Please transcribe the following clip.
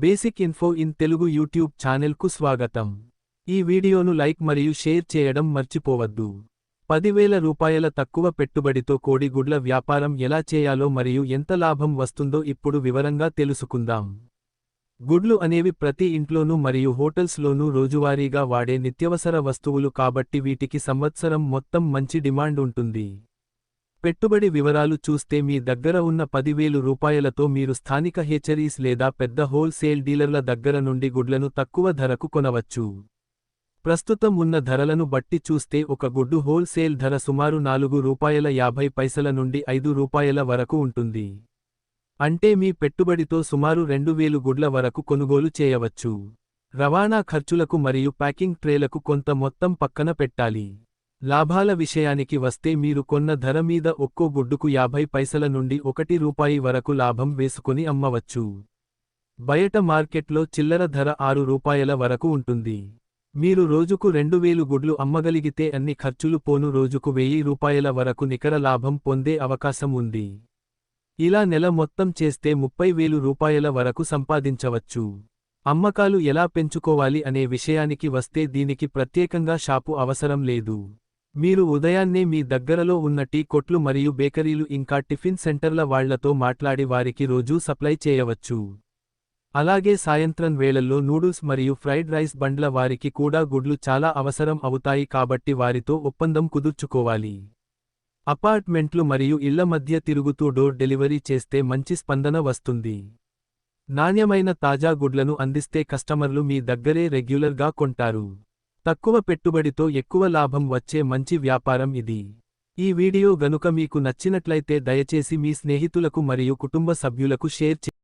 Basic info in Telugu YouTube ఛానెల్కు స్వాగతం. ఈ వీడియోను లైక్ మరియు షేర్ చేయడం మర్చిపోవద్దు. 10,000 రూపాయల తక్కువ పెట్టుబడితో కోడిగుడ్ల వ్యాపారం ఎలా చేయాలో మరియు ఎంత లాభం వస్తుందో ఇప్పుడు వివరంగా తెలుసుకుందాం. గుడ్లు అనేవి ప్రతి ఇంట్లోనూ మరియు హోటల్స్లోనూ రోజువారీగా వాడే నిత్యవసర వస్తువులు కాబట్టి వీటికి సంవత్సరం మొత్తం మంచి డిమాండ్ ఉంటుంది. పెట్టుబడి వివరాలు చూస్తే మీ దగ్గర ఉన్న 10,000 రూపాయలతో మీరు స్థానిక హేచరీస్ లేదా పెద్ద హోల్సేల్ డీలర్ల దగ్గర నుండి గుడ్లను తక్కువ ధరకు కొనవచ్చు. ప్రస్తుతం ఉన్న ధరలను బట్టి చూస్తే ఒక గుడ్డు హోల్సేల్ ధర సుమారు ₹4.50 నుండి ₹5 వరకు ఉంటుంది. అంటే మీ పెట్టుబడితో సుమారు 2,000 గుడ్ల వరకు కొనుగోలు చేయవచ్చు. రవాణా ఖర్చులకు మరియు ప్యాకింగ్ ట్రేలకు కొంత మొత్తం పక్కన పెట్టాలి. లాభాల విషయానికి వస్తే మీరు కొన్న ధర మీద ఒక్కో గుడ్డుకు 50 పైసల నుండి ₹1 వరకు లాభం వేసుకొని అమ్మవచ్చు. బయట మార్కెట్లో చిల్లర ధర ₹6 వరకు ఉంటుంది. మీరు రోజుకు 2,000 గుడ్లు అమ్మగలిగితే అన్ని ఖర్చులు పోను రోజుకు ₹1,000 వరకు నికర లాభం పొందే అవకాశం ఉంది. ఇలా నెల మొత్తం చేస్తే ₹30,000 వరకు సంపాదించవచ్చు. అమ్మకాలు ఎలా పెంచుకోవాలి అనే విషయానికి వస్తే దీనికి ప్రత్యేకంగా షాపు అవసరం లేదు. మీరు ఉదయాన్నే మీ దగ్గరలో ఉన్న టీ కొట్లు మరియు బేకరీలు ఇంకా టిఫిన్ సెంటర్ల వాళ్లతో మాట్లాడి వారికి రోజూ సప్లై చేయవచ్చు. అలాగే సాయంత్రం వేళల్లో నూడిల్స్ మరియు ఫ్రైడ్ రైస్ బండ్ల వారికి కూడా గుడ్లు చాలా అవసరం అవుతాయి కాబట్టి వారితో ఒప్పందం కుదుర్చుకోవాలి. అపార్ట్మెంట్లు మరియు ఇళ్ల మధ్య తిరుగుతూ డోర్ డెలివరీ చేస్తే మంచి స్పందన వస్తుంది. నాణ్యమైన తాజా గుడ్లను అందిస్తే కస్టమర్లు మీ దగ్గరే రెగ్యులర్గా కొంటారు. తక్కువ పెట్టుబడితో ఎక్కువ లాభం వచ్చే మంచి వ్యాపారం ఇది. ఈ వీడియో గనుక మీకు నచ్చినట్లయితే దయచేసి మీ స్నేహితులకు మరియు కుటుంబ సభ్యులకు షేర్ చేయండి.